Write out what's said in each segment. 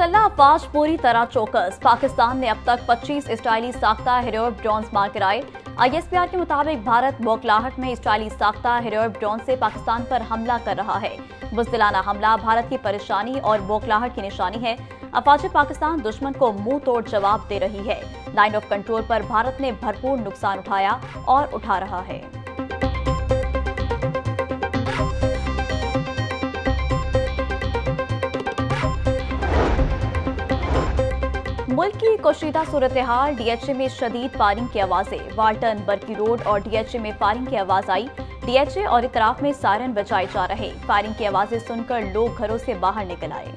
मुसल्लह अफवाज पूरी तरह चौकस। पाकिस्तान ने अब तक 25 इजरायली साख्ता हेरोइव ड्रोन मार गिराए। ISPR के मुताबिक भारत बौखलाहट में इजरायली साख्ता हेरोइव ड्रोन से पाकिस्तान पर हमला कर रहा है। बुज़दिलाना हमला भारत की परेशानी और बौखलाहट की निशानी है। अफवाज पाकिस्तान दुश्मन को मुंह तोड़ जवाब दे रही है। लाइन ऑफ कंट्रोल पर भारत ने भरपूर नुकसान उठाया और उठा रहा है। मुल्क की कशीदा सूरत हाल, DHA में शदीद फायरिंग की आवाजें। वाल्टन, बर्की रोड और DHA में फायरिंग की आवाज आई। DHA और इतराफ में सायरन बजाए जा रहे। फायरिंग की आवाजें सुनकर लोग घरों से बाहर निकल आए।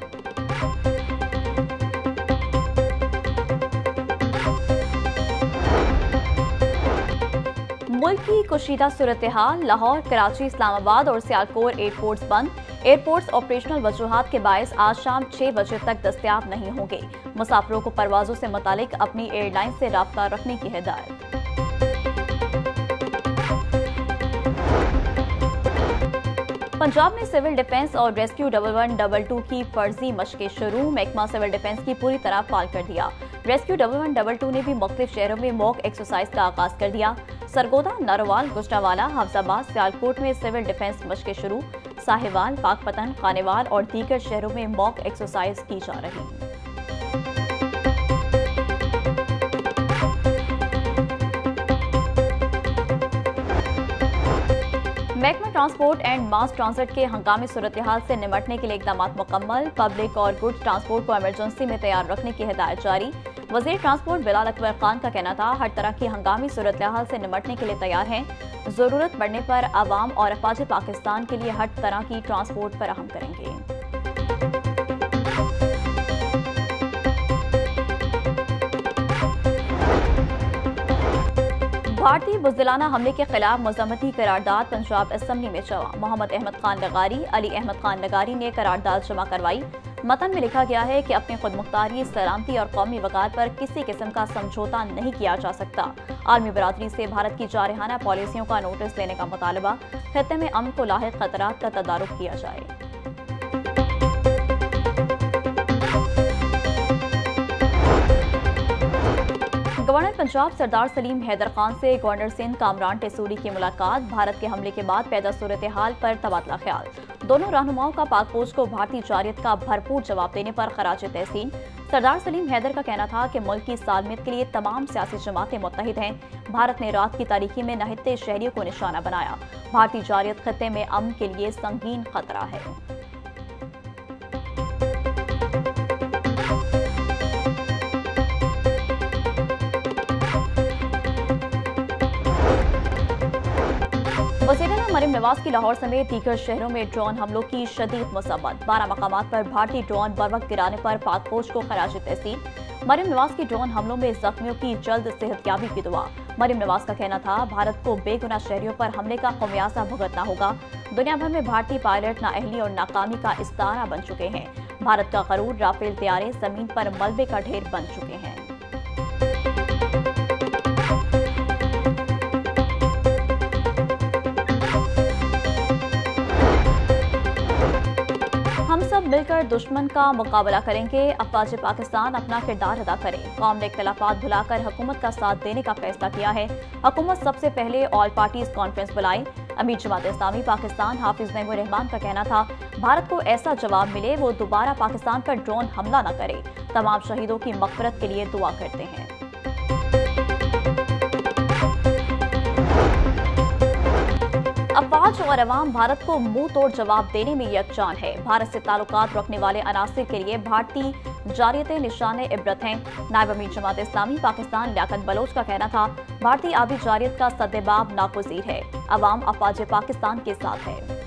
मुल्क की कशीदा सूरत हाल, लाहौर, कराची, इस्लामाबाद और सियालकोट एयरपोर्ट्स बंद। एयरपोर्ट्स ऑपरेशनल वजूहात के बायस आज शाम 6 बजे तक दस्तयाब नहीं होंगे। मुसाफिरों को परवाजों से मुतालिक अपनी एयरलाइन से राब्ता रखने की हिदायत। पंजाब में सिविल डिफेंस और रेस्क्यू 1112 की फर्जी मशकें शुरू। महकमा सिविल डिफेंस की पूरी तरह फाल कर दिया। रेस्क्यू 1112 ने भी मुख्तलिफ शहरों में मॉक एक्सरसाइज का आगाज कर दिया। सरगोदा, नारोवाल, गुजरावाला, हफ्जाबाद, सियालकोट में सिविल डिफेंस मशकें शुरू। साहिवाल, पाकपतन, खानेवाल और दीगर शहरों में मॉक एक्सरसाइज की जा रही। महकमा ट्रांसपोर्ट एंड मास ट्रांजिट के हंगामी सूरत हाल से निमटने के लिए इकदाम मुकम्मल। पब्लिक और गुड्स ट्रांसपोर्ट को इमरजेंसी में तैयार रखने की हिदायत जारी। वज़ीर ट्रांसपोर्ट बिलाल अकबर खान का कहना था, हर तरह की हंगामी सूरत हाल से निमटने के लिए तैयार हैं। जरूरत पड़ने पर आवाम और अफवाज पाकिस्तान के लिए हर तरह की ट्रांसपोर्ट फराहम करेंगे। भारतीय बुज़दिलाना हमले के खिलाफ मज़म्मती करारदाद पंजाब असम्बली में जमा। मोहम्मद अहमद खान लगारी, अली अहमद खान लगारी ने करारदाद जमा करवाई। मतन में लिखा गया है कि अपनी खुदमुख्तारी, सलामती और कौमी वक़ार पर किसी किस्म का समझौता नहीं किया जा सकता। आलमी बरादरी से भारत की जारहाना पॉलिसियों का नोटिस लेने का मुतालबा। खत्ते में अमन को लाहिक खतरात का तदारुक किया जाए। गवर्नर पंजाब सरदार सलीम हैदर खान से गवर्नर सिंध कामरान टेसूरी की मुलाकात। भारत के हमले के बाद पैदा सूरत हाल पर तबादला ख्याल। दोनों रहनुमाओं का पाक फौज को भारतीय जारियत का भरपूर जवाब देने पर खराज तहसीन। सरदार सलीम हैदर का कहना था कि मुल्क की सालमियत के लिए तमाम सियासी जमातें मुत्तहिद हैं। भारत ने रात की तारीखी में नहित्ते शहरियों को निशाना बनाया। भारतीय जारियत खत्ते में अमन के लिए संगीन खतरा है। वज़ीर-ए-आज़म मरीम नवाज की लाहौर समेत दीगर शहरों में ड्रोन हमलों की शदीद मुसब्बत। 12 मकामात पर भारतीय ड्रोन बरवक्त गिराने पर पाक फौज को खराज तहसीन। मरीम नवाज की ड्रोन हमलों में जख्मियों की जल्द सेहतयाबी की दुआ। मरीम नवाज का कहना था, भारत को बेगुनाह शहरियों पर हमले का खमियाजा भुगतना होगा। दुनिया भर में भारतीय पायलट नाअहली और नाकामी का इस्तारा बन चुके हैं। भारत का गरूर राफेल तैयारे जमीन पर मलबे का ढेर बन चुके हैं। हम सब मिलकर दुश्मन का मुकाबला करेंगे। अफवाज पाकिस्तान अपना किरदार अदा करें। कौम ने इख्तिलाफात भुलाकर हुकूमत का साथ देने का फैसला किया है। हुकूमत सबसे पहले ऑल पार्टीज कॉन्फ्रेंस बुलाए। अमीर जमात इस्लामी पाकिस्तान हाफिज नईमुर रहमान का कहना था, भारत को ऐसा जवाब मिले वो दोबारा पाकिस्तान पर ड्रोन हमला न करे। तमाम शहीदों की मग़फ़िरत के लिए दुआ करते हैं। अफवाज और अवाम भारत को मुंह तोड़ जवाब देने में यकजान है। भारत से ताल्लुकात रखने वाले अनासिर के लिए भारतीय जारियतें निशाने इबरत हैं। नायब अमीर जमात इस्लामी पाकिस्तान लियाकत बलोच का कहना था, भारतीय आबी जारियत का सद्देबाब नागुज़ीर है। अवाम अफवाज पाकिस्तान के साथ है।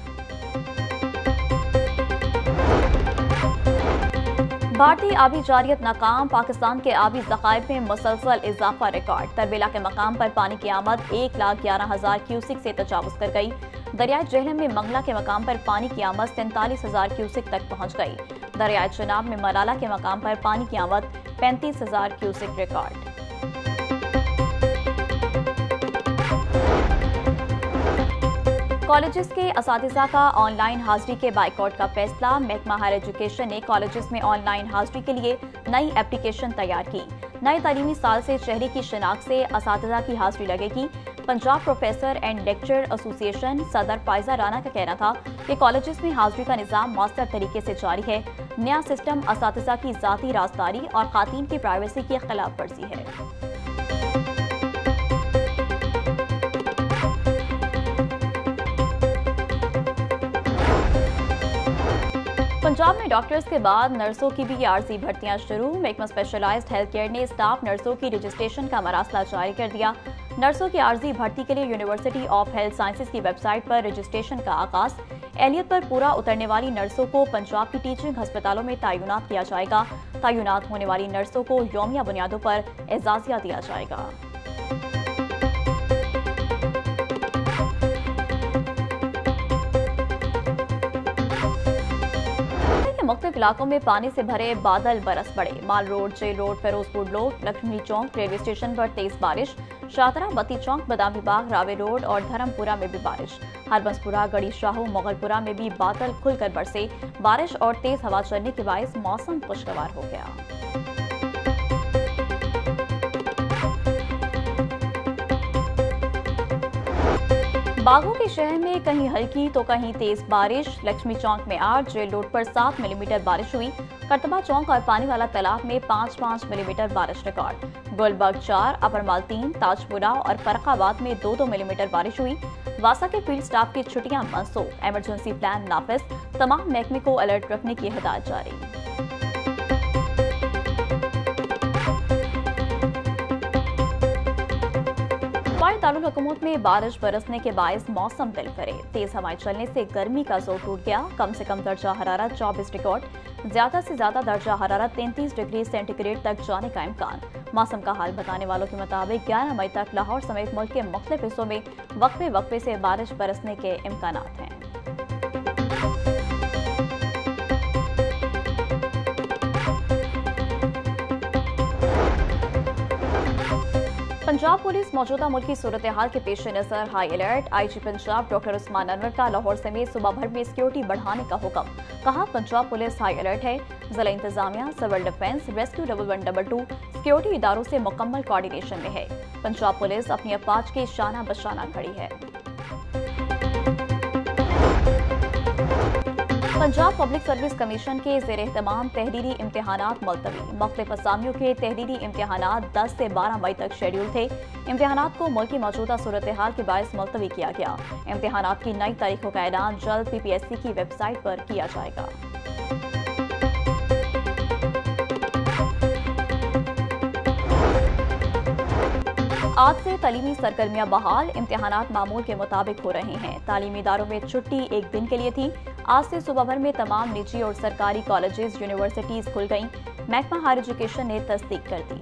भारतीय आबी जारियत नाकाम। पाकिस्तान के आबी ज़खायर में मुसलसल इजाफा रिकॉर्ड। तरबेला के मकाम पर पानी की आमद 1,11,000 क्यूसिक से तजावुज़ कर गई। दरियाए जेहलम में मंगला के मकाम पर पानी की आमद 43,000 क्यूसिक तक पहुँच गई। दरियाए चनाब में मलाला के मकाम पर पानी की आमद 35,000 क्यूसिक रिकॉर्ड। कॉलेजेस के असातिज़ा का ऑनलाइन हाजिरी के बाइकआउट का फैसला। महकमा हायर एजुकेशन ने कॉलेजेस में ऑनलाइन हाजिरी के लिए नई एप्लीकेशन तैयार की। नए तालीमी साल से चेहरे की शिनाख्त से असातिज़ा की हाजिरी लगेगी। Punjab professor and lecture association सदर फायजा राना का कहना था कि कॉलेजेस में हाजिरी का निज़ाम मौसर तरीके से जारी है। नया सिस्टम असातिज़ा की ज़ाती राजदारी और खातून की प्राइवेसी की खिलाफ वर्जी है। पंजाब में डॉक्टर्स के बाद नर्सों की भी आरजी भर्तियां शुरू। महकमा स्पेशलाइज्ड हेल्थ केयर ने स्टाफ नर्सों की रजिस्ट्रेशन का मरासला जारी कर दिया। नर्सों की आरजी भर्ती के लिए यूनिवर्सिटी ऑफ हेल्थ साइंसेज की वेबसाइट पर रजिस्ट्रेशन का आगाज। एहलियत पर पूरा उतरने वाली नर्सों को पंजाब की टीचिंग अस्पतालों में तैनात किया जाएगा। तैनात होने वाली नर्सों को यौमिया बुनियादों पर एजाजिया दिया जाएगा। मुख्तलिफ इलाकों में पानी से भरे बादल बरस पड़े। Mall Road, Jail Road, Firozpur Road, Lakshmi Chowk railway station पर तेज बारिश। शाहतरा, बत्ती चौक, बादामी बाग, रावे रोड और धर्मपुरा में भी बारिश। हरबंसपुरा, गड़ी शाहू, मोगलपुरा में भी बादल खुलकर बरसे। बारिश और तेज हवा चलने के बायस मौसम खुशगवार हो गया। बागों के शहर में कहीं हल्की तो कहीं तेज बारिश। लक्ष्मी चौक में 8, जेल रोड पर 7 मिलीमीटर बारिश हुई। करतबा चौक और पानी वाला तालाब में 5-5 मिलीमीटर बारिश रिकॉर्ड। गुलबर्ग 4, अपरमाल 3, ताजपुरा और फरखाबाद में 2-2 मिलीमीटर बारिश हुई। वासा के फील्ड स्टाफ की छुट्टियां मनसूख। इमरजेंसी प्लान नाफिज। तमाम महकमे को अलर्ट रखने की हिदायत जारी। दारुल हुकूमत में बारिश बरसने के बायस मौसम दिल करे। तेज हवाएं चलने से गर्मी का जोर टूट गया। कम से कम दर्जा हरारत 24 रिकॉर्ड। ज्यादा से ज्यादा दर्जा हरारत 33 डिग्री सेंटीग्रेड तक जाने का इम्कान। मौसम का हाल बताने वालों के मुताबिक 11 मई तक लाहौर समेत मुल्क के मुख्तलिफ हिस्सों में वक्फे वक्फे से बारिश बरसने के इम्कान हैं। पंजाब पुलिस मौजूदा मुल्की सूरत हाल के पेश नजर high alert. IG Punjab doctor Usman Anwar का लाहौर समेत सूबा भर में सिक्योरिटी बढ़ाने का हुक्म। कहा, पंजाब पुलिस हाई अलर्ट है। जिला इंतजामिया, सिविल डिफेंस, रेस्क्यू 1122 सिक्योरिटी इदारों से मुकम्मल कोऑर्डिनेशन में है। पंजाब पुलिस अपनी अफवाज के शाना बशाना खड़ी है। पंजाब पब्लिक सर्विस कमीशन के ज़ेर एहतमाम तहरीरी इम्तिहानात मुलतवी। मुख्तलिफ असामियों के तहरीरी इम्तिहानात 10 से 12 मई तक शेड्यूल थे। इम्तिहानात को मुल्क की मौजूदा सूरत हाल के बायस मुलतवी किया गया। इम्तिहानात की नई तारीखों का ऐलान जल्द PPSC की वेबसाइट पर किया जाएगा। आज से तालीमी सरगर्मियां बहाल। इम्तिहानात मामूल के मुताबिक हो रहे हैं। तालीमी इदारों में छुट्टी एक दिन के लिए थी। आज से सुबह भर में तमाम निजी और सरकारी कॉलेजेस, यूनिवर्सिटीज खुल गईं। महकमा हायर एजुकेशन ने तस्दीक कर दी।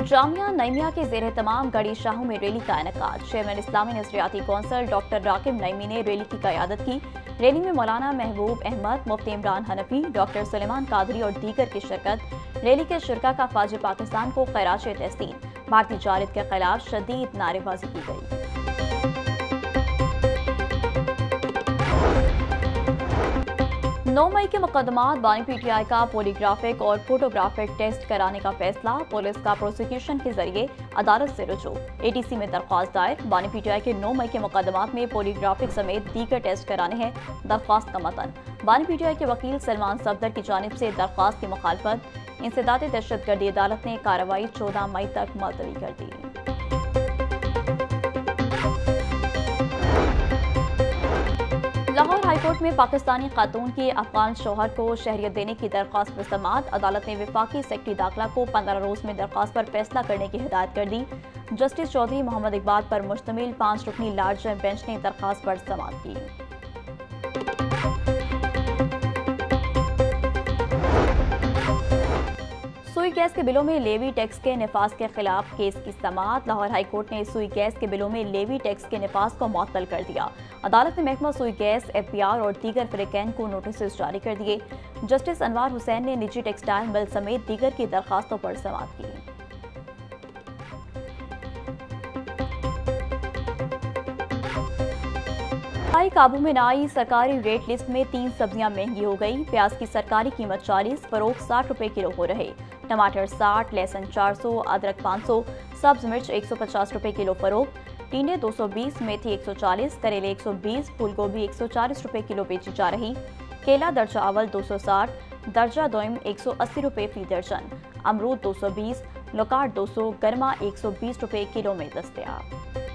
जामिया नईमिया के ज़ेर तमाम गड़ी शाहू में रैली का इनेकाद। चेयरमैन इस्लामी नजरियाती कौंसिल डॉक्टर राकिब नईमी ने रैली की क़यादत की। रैली में मौलाना महबूब अहमद, मुफ्ती इमरान हनफी, डॉक्टर सुलेमान कादरी और दीगर की शिरकत। रैली के शुरका का ख्वाज पाकिस्तान को खैराज तहसीन। भारतीय जारिद के खिलाफ शदीद नारेबाजी की गई। 9 मई के मुकदमात बानी PTI का पोलीग्राफिक और फोटोग्राफिक टेस्ट कराने का फैसला। पुलिस का प्रोसिक्यूशन के जरिए अदालत से रुजू। ATC में दरख्वास्त दायर। बानी PTI के 9 मई के मुकदमात में पोलीग्राफिक समेत दीगर टेस्ट कराने हैं। दरख्वास्त का मतन। बानी PTI के वकील सलमान सफदर की जानिब से दरख्वास्त की मुखालफत। इंसदाद दहशतगर्दी अदालत ने कार्रवाई 14 मई तक मुलतवी कर दी। लाहौर हाईकोर्ट में पाकिस्तानी खातून के अफगान शौहर को शहरियत देने की दरख्वास्त पर समाअत। अदालत ने वफाकी सेक्रेटरी दाखिला को 15 रोज में दरख्वास्त पर फैसला करने की हिदायत कर दी। जस्टिस चौधरी मोहम्मद इकबाल पर मुश्तमिल 5 रुकनी लार्जर बेंच ने दरख्वास्त पर समाअत की। सुई गैस के बिलों में लेवी टैक्स के निफाज के खिलाफ केस की समाअत। लाहौर हाईकोर्ट ने सुई गैस के बिलों में लेवी टैक्स के निफाज को मुअत्तल कर दिया। अदालत ने महकमा सुई गैस, FPR और दीगर फ्रीकैन को नोटिस जारी कर दिए। जस्टिस अनवार हुसैन ने निजी टेक्सटाइल मिल समेत दीगर की दरखास्तों पर समाअत की। महंगाई काबू में न आई, सरकारी रेट लिस्ट में 3 सब्जियां महंगी हो गई। प्याज की सरकारी कीमत 40, फरोख्त 60 रुपए किलो हो रहे। टमाटर 60, लहसुन 400, अदरक 500, सब्ज मिर्च 150 रुपए किलो फरोख्त। टींडे 220, मेथी 140, करेले 120, फूलगोभी 140 रुपए किलो बेची जा रही। केला दर्जा अवल 260, दर्जा दोइम 180 रुपए फी दर्जन। अमरूद 220, लोकाट 200, गरमा 120 रुपए किलो में दस्तयाब।